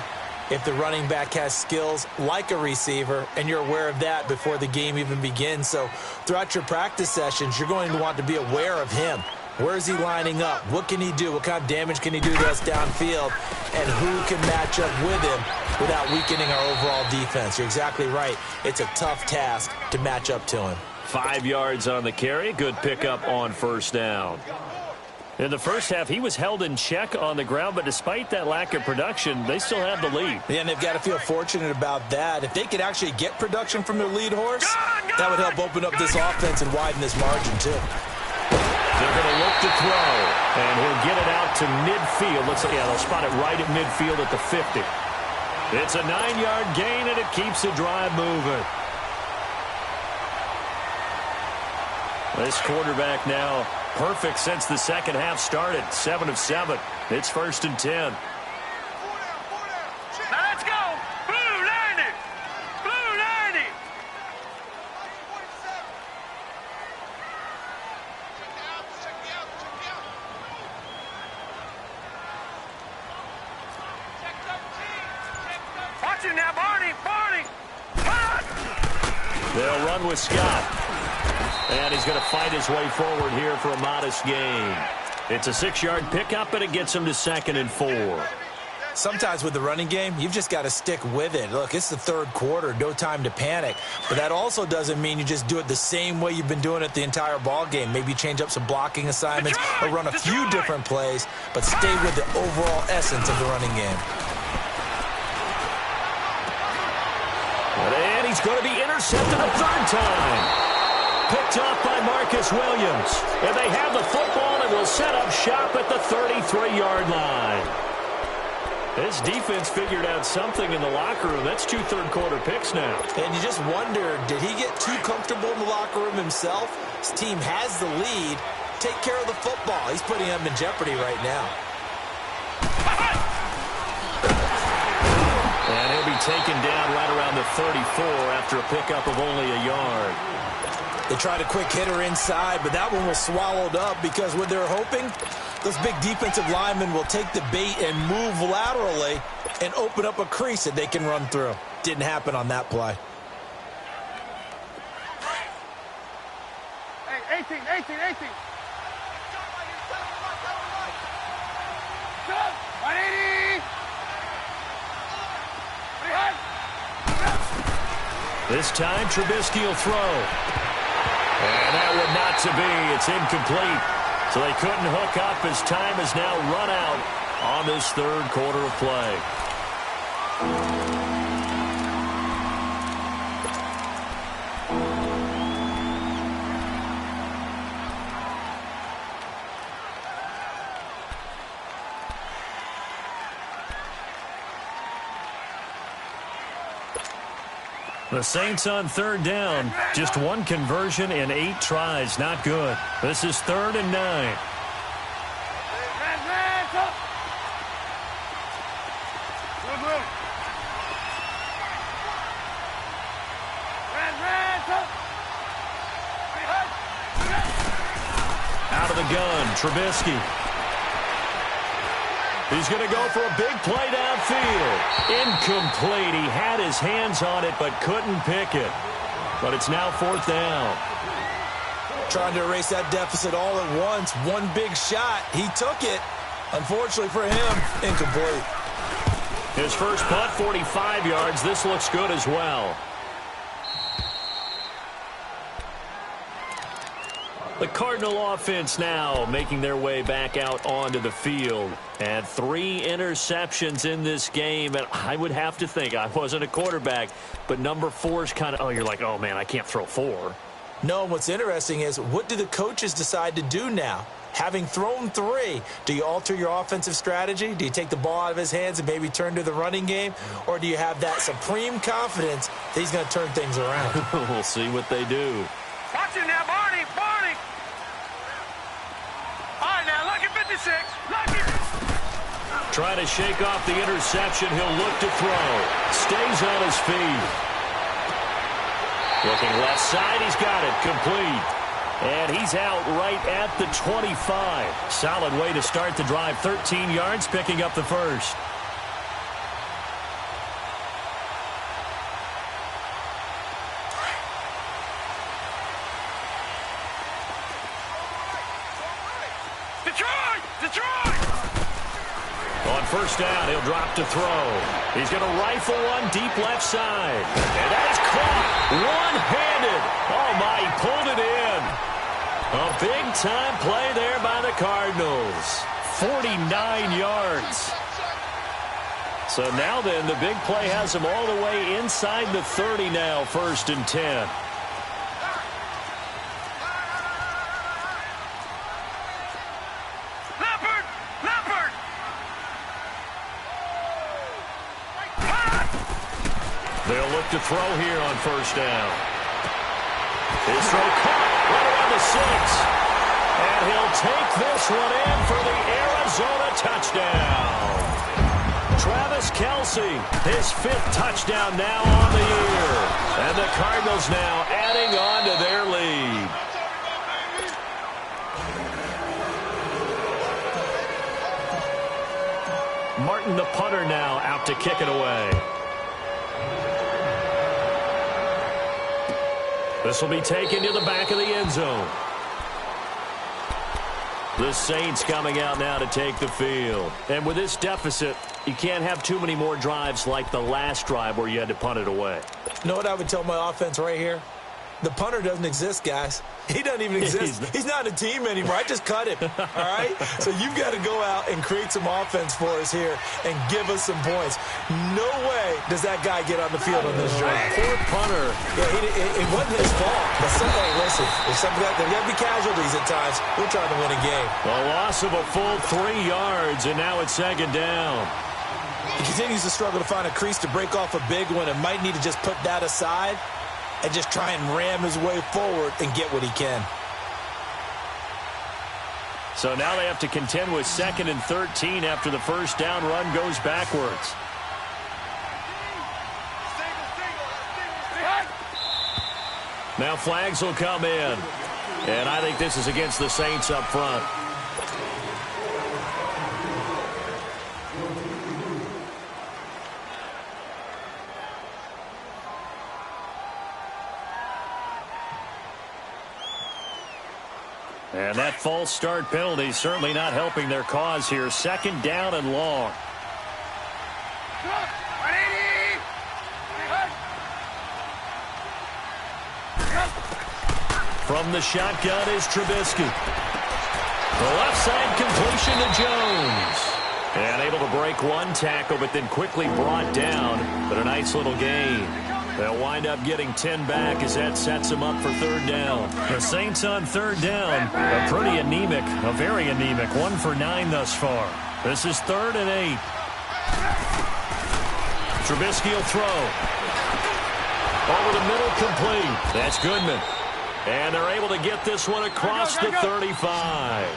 if the running back has skills like a receiver, and you're aware of that before the game even begins. So throughout your practice sessions, you're going to want to be aware of him. Where is he lining up? What can he do? What kind of damage can he do to us downfield? And who can match up with him without weakening our overall defense? You're exactly right. It's a tough task to match up to him. 5 yards on the carry. Good pickup on first down. In the first half, he was held in check on the ground, but despite that lack of production, they still have the lead. Yeah, and they've got to feel fortunate about that. If they could actually get production from their lead horse, that would help open up this offense and widen this margin, too. They're going to look to throw, and he'll get it out to midfield. Looks like, yeah, they'll spot it right at midfield at the 50. It's a 9-yard gain, and it keeps the drive moving. This quarterback now perfect since the second half started. 7 of 7. It's 1st and 10. Now let's go. Blue 90. Blue 90. Watch it now, Barney. Barney. They'll run with Scott. And he's going to fight his way forward here for a modest gain. It's a 6-yard pickup, and it gets him to 2nd and 4. Sometimes with the running game, you've just got to stick with it. Look, it's the third quarter, no time to panic. But that also doesn't mean you just do it the same way you've been doing it the entire ball game. Maybe change up some blocking assignments or run a few different plays, but stay with the overall essence of the running game. And he's going to be intercepted a third time. Picked off by Marcus Williams. And they have the football and will set up shop at the 33-yard line. This defense figured out something in the locker room. That's 2 third-quarter picks now. And you just wonder, did he get too comfortable in the locker room himself? His team has the lead. Take care of the football. He's putting them in jeopardy right now. And he'll be taken down right around the 34 after a pickup of only a yard. They tried a quick hitter inside, but that one was swallowed up because what they're hoping, those big defensive linemen will take the bait and move laterally and open up a crease that they can run through. Didn't happen on that play. Hey, 18. Go, 180. This time, Trubisky will throw. And that would not to be. It's incomplete. So they couldn't hook up as time has now run out on this third quarter of play. The Saints on third down. Just 1 conversion in 8 tries. Not good. This is 3rd and 9. Out of the gun, Trubisky. He's going to go for a big play downfield. Incomplete. He had his hands on it but couldn't pick it. But it's now 4th down. Trying to erase that deficit all at once. One big shot. He took it. Unfortunately for him, incomplete. His first punt, 45 yards. This looks good as well. The Cardinal offense now making their way back out onto the field. And 3 interceptions in this game. And I would have to think, I wasn't a quarterback, but number 4 is kind of, oh, you're like, oh, man, I can't throw 4. No, what's interesting is, what do the coaches decide to do now? Having thrown 3, do you alter your offensive strategy? Do you take the ball out of his hands and maybe turn to the running game? Or do you have that supreme confidence that he's going to turn things around? We'll see what they do. Watch it now, Barney. All right, now, look at 56. Lucky. Trying to shake off the interception. He'll look to throw. Stays on his feet. Looking left side. He's got it. Complete. And he's out right at the 25. Solid way to start the drive. 13 yards, picking up the first. Detroit! On first down, he'll drop to throw. He's going to rifle one deep left side. And that is caught one-handed. Oh, my, he pulled it in. A big-time play there by the Cardinals. 49 yards. So now then, the big play has him all the way inside the 30 now, 1st and 10. They'll look to throw here on first down. His throw caught right around the 6. And he'll take this one in for the Arizona touchdown. Travis Kelce, his 5th touchdown now on the year. And the Cardinals now adding on to their lead. Martin, the punter, now out to kick it away. This will be taken to the back of the end zone. The Saints coming out now to take the field. And with this deficit, you can't have too many more drives like the last drive where you had to punt it away. You know what I would tell my offense right here? The punter doesn't exist, guys. He doesn't even exist. He's not a team anymore. I just cut him, all right? So you've got to go out and create some offense for us here and give us some points. No way does that guy get on the field on this drive. Poor punter. Yeah, it wasn't his fault. But hey, listen, there's got to be casualties at times. We're trying to win a game. A loss of a full 3 yards, and now it's 2nd down. He continues to struggle to find a crease to break off a big one and might need to just put that aside and just try and ram his way forward and get what he can. So now they have to contend with 2nd and 13 after the first down run goes backwards. Now flags will come in. And I think this is against the Saints up front. And that false start penalty certainly not helping their cause here. 2nd down and long. From the shotgun is Trubisky. The left side completion to Jones. And able to break one tackle, but then quickly brought down. But a nice little gain. They'll wind up getting 10 back as that sets them up for 3rd down. The Saints on 3rd down. A pretty anemic, a very anemic. 1 for 9 thus far. This is 3rd and 8. Trubisky will throw. Over the middle, complete. That's Goodman. And they're able to get this one across the 35.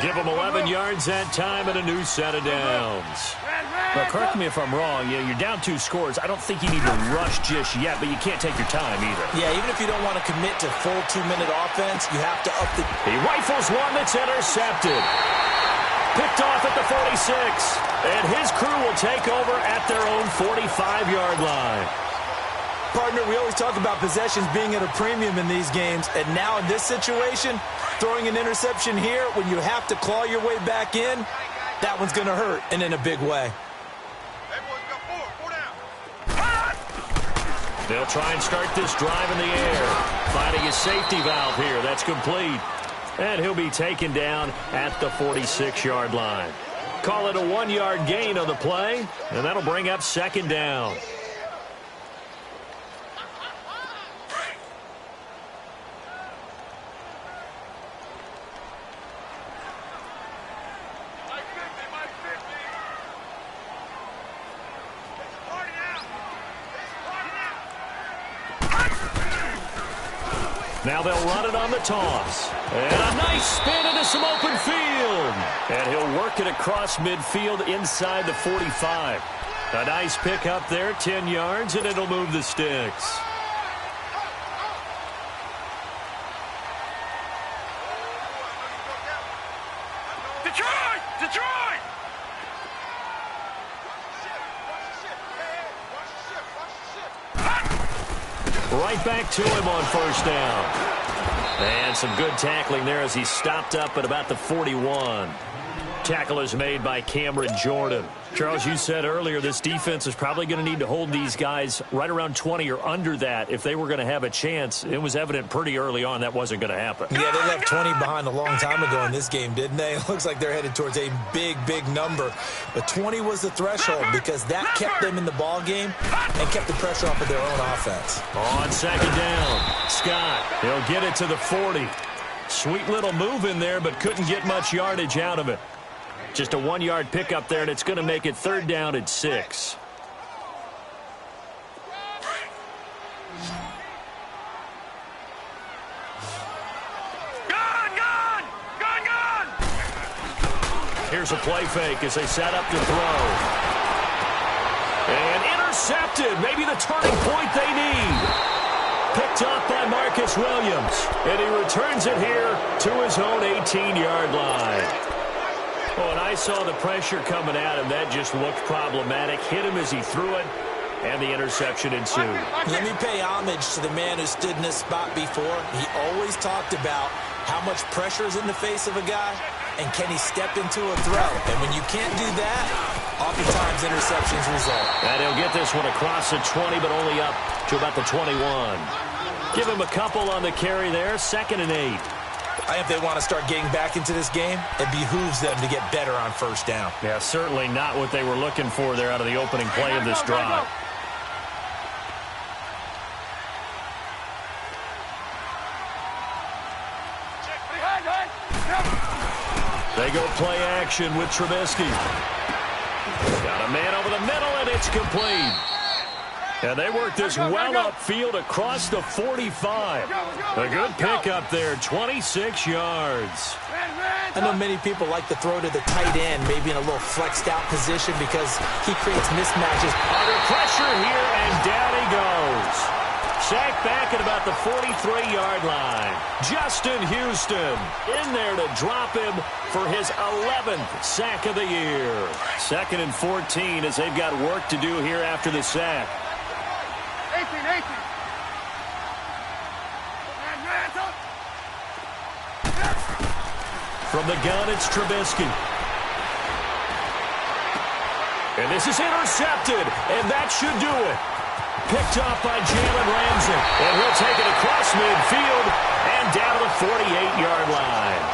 Give them 11 yards that time and a new set of downs. Well, correct me if I'm wrong. Yeah, you're down 2 scores. I don't think you need to rush just yet, but you can't take your time either. Yeah, even if you don't want to commit to full 2-minute offense, you have to up the... He rifles one that's intercepted. Picked off at the 46. And his crew will take over at their own 45-yard line. Partner, we always talk about possessions being at a premium in these games, and now in this situation, throwing an interception here when you have to claw your way back in, that one's going to hurt, and in a big way. They'll try and start this drive in the air. Finding his safety valve here. That's complete. And he'll be taken down at the 46-yard line. Call it a 1-yard gain on the play, and that'll bring up 2nd down. Now they'll run it on the toss. And a nice spin into some open field. And he'll work it across midfield inside the 45. A nice pick up there, 10 yards, and it'll move the sticks. Detroit! Detroit! Right back to him on first down. And some good tackling there as he stopped up at about the 41. Tackle is made by Cameron Jordan. Charles, you said earlier this defense is probably going to need to hold these guys right around 20 or under that if they were going to have a chance. It was evident pretty early on that wasn't going to happen. Yeah, they left 20 behind a long time ago in this game, didn't they? It looks like they're headed towards a big, big number. But 20 was the threshold because that kept them in the ball game and kept the pressure off of their own offense. On second down, Scott, he'll get it to the 40. Sweet little move in there, but couldn't get much yardage out of it. Just a 1-yard pickup there, and it's going to make it third down at 6. Gone! Here's a play fake as they set up to throw. And intercepted. Maybe the turning point they need. Picked up by Marcus Williams. And he returns it here to his own 18-yard line. Oh, and I saw the pressure coming at him. That just looked problematic. Hit him as he threw it, and the interception ensued. Let me pay homage to the man who stood in this spot before. He always talked about how much pressure is in the face of a guy, and can he step into a throw. And when you can't do that, oftentimes interceptions result. And he'll get this one across the 20, but only up to about the 21. Give him a couple on the carry there, 2nd and 8. I think if they want to start getting back into this game, it behooves them to get better on first down. Yeah, certainly not what they were looking for there out of the opening play of this drive. They go play action with Trubisky. Got a man over the middle, and it's complete. And they work this well upfield across the 45. A good pickup there, 26 yards. I know many people like to throw to the tight end, maybe in a little flexed out position because he creates mismatches. Under pressure here, and down he goes. Sacked back at about the 43-yard line. Justin Houston in there to drop him for his 11th sack of the year. 2nd and 14 as they've got work to do here after the sack. 18. From the gun, it's Trubisky. And this is intercepted, and that should do it. Picked off by Jalen Ramsey. And he'll take it across midfield and down to the 48-yard line.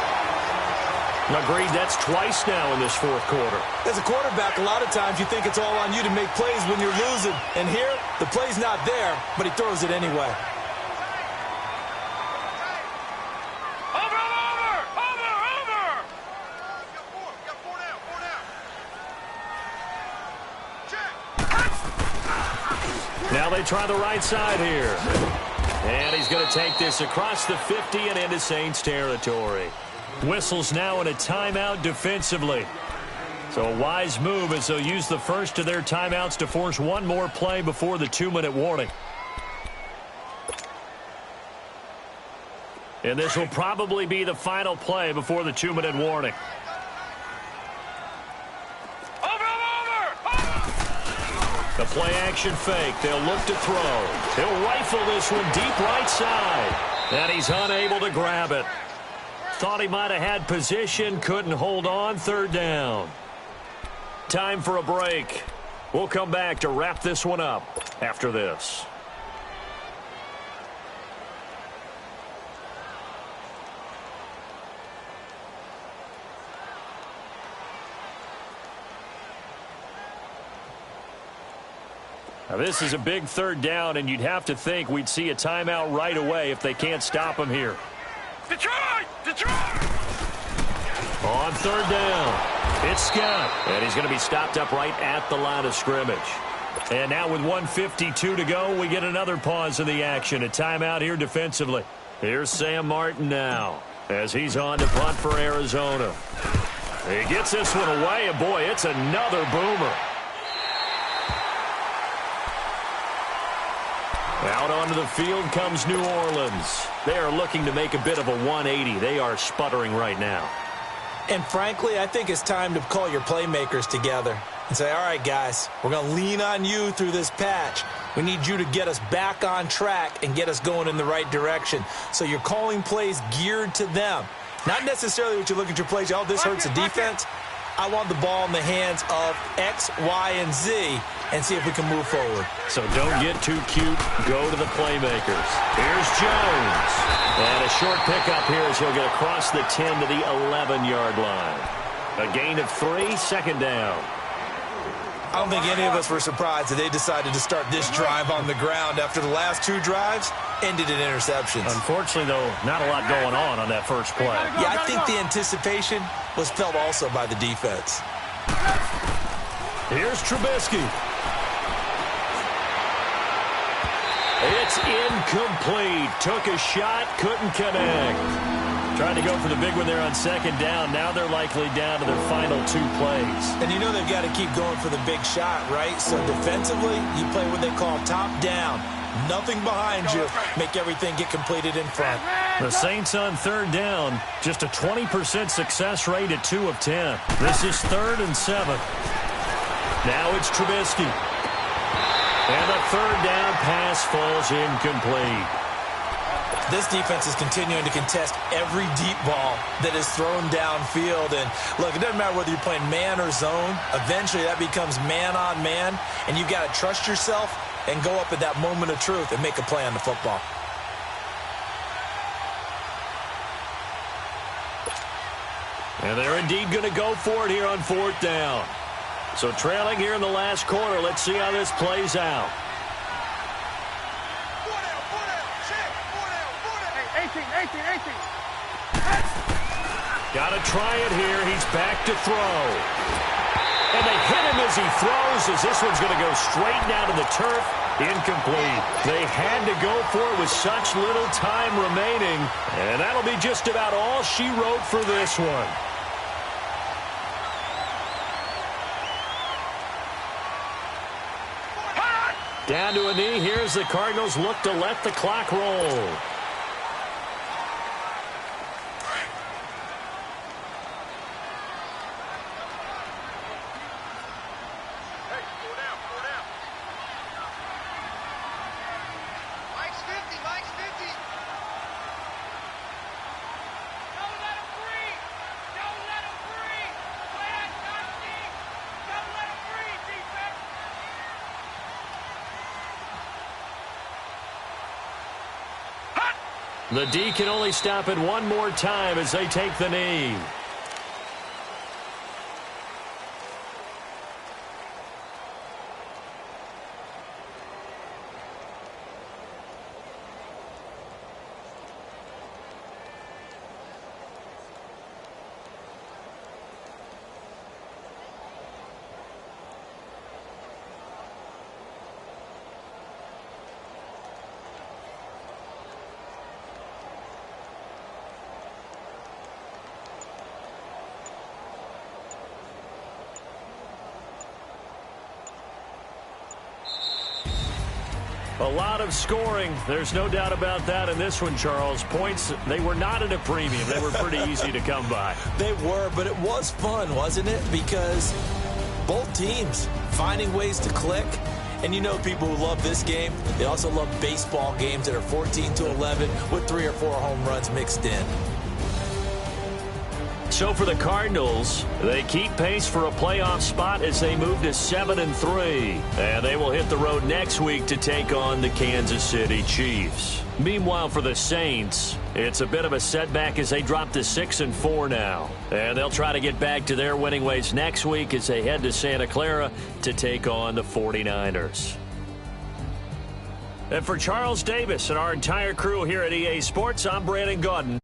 Agreed, that's twice now in this fourth quarter. As a quarterback, a lot of times you think it's all on you to make plays when you're losing. And here, the play's not there, but he throws it anyway. Now they try the right side here. And he's going to take this across the 50 and into Saints territory. Whistles now in a timeout defensively. So a wise move as they'll use the first of their timeouts to force one more play before the 2-minute warning. And this will probably be the final play before the 2-minute warning. The play-action fake. They'll look to throw. He'll rifle this one deep right side. And he's unable to grab it. Thought he might have had position. Couldn't hold on. 3rd down. Time for a break. We'll come back to wrap this one up after this. Now, this is a big 3rd down, and you'd have to think we'd see a timeout right away if they can't stop him here. Detroit! On 3rd down, it's Scott, and he's going to be stopped up right at the line of scrimmage. And now with 1:52 to go, we get another pause in the action. A timeout here defensively. Here's Sam Martin now as he's on to punt for Arizona. He gets this one away, and boy, it's another boomer. Out onto the field comes New Orleans. They are looking to make a bit of a 180. They are sputtering right now. And frankly, I think it's time to call your playmakers together and say, all right, guys, we're going to lean on you through this patch. We need you to get us back on track and get us going in the right direction. So you're calling plays geared to them. Not necessarily what you look at your plays, oh, this hurts the defense. I want the ball in the hands of X, Y, and Z and see if we can move forward. So don't get too cute. Go to the playmakers. Here's Jones. And a short pickup here as he'll get across the 10 to the 11-yard line. A gain of 3, second down. I don't think any of us were surprised that they decided to start this drive on the ground after the last 2 drives ended in interceptions. Unfortunately, though, not a lot going on that first play. Yeah, I think the anticipation was felt also by the defense. Here's Trubisky. It's incomplete. Took a shot, couldn't connect. Trying to go for the big one there on second down. Now they're likely down to their final 2 plays. And you know they've got to keep going for the big shot, right? So defensively, you play what they call top down. Nothing behind you. Make everything get completed in front. The Saints on third down. Just a 20% success rate at 2 of 10. This is 3rd and 7. Now it's Trubisky. And the third down pass falls incomplete. This defense is continuing to contest every deep ball that is thrown downfield. And, look, it doesn't matter whether you're playing man or zone. Eventually, that becomes man-on-man. And you've got to trust yourself and go up at that moment of truth and make a play on the football. And they're indeed going to go for it here on 4th down. So trailing here in the last quarter. Let's see how this plays out. 18. Got to try it here. He's back to throw. And they hit him as he throws, as this one's going to go straight down to the turf. Incomplete. They had to go for it with such little time remaining. And that'll be just about all she wrote for this one. Down to a knee. Here's the Cardinals look to let the clock roll. The D can only stop it one more time as they take the knee. A lot of scoring. There's no doubt about that in this one, Charles. Points, they were not at a premium. They were pretty easy to come by. They were, but it was fun, wasn't it? Because both teams finding ways to click. And you know people who love this game, they also love baseball games that are 14-11 with 3 or 4 home runs mixed in. So for the Cardinals, they keep pace for a playoff spot as they move to 7-3. And they will hit the road next week to take on the Kansas City Chiefs. Meanwhile, for the Saints, it's a bit of a setback as they drop to 6-4 now. And they'll try to get back to their winning ways next week as they head to Santa Clara to take on the 49ers. And for Charles Davis and our entire crew here at EA Sports, I'm Brandon Gaudin.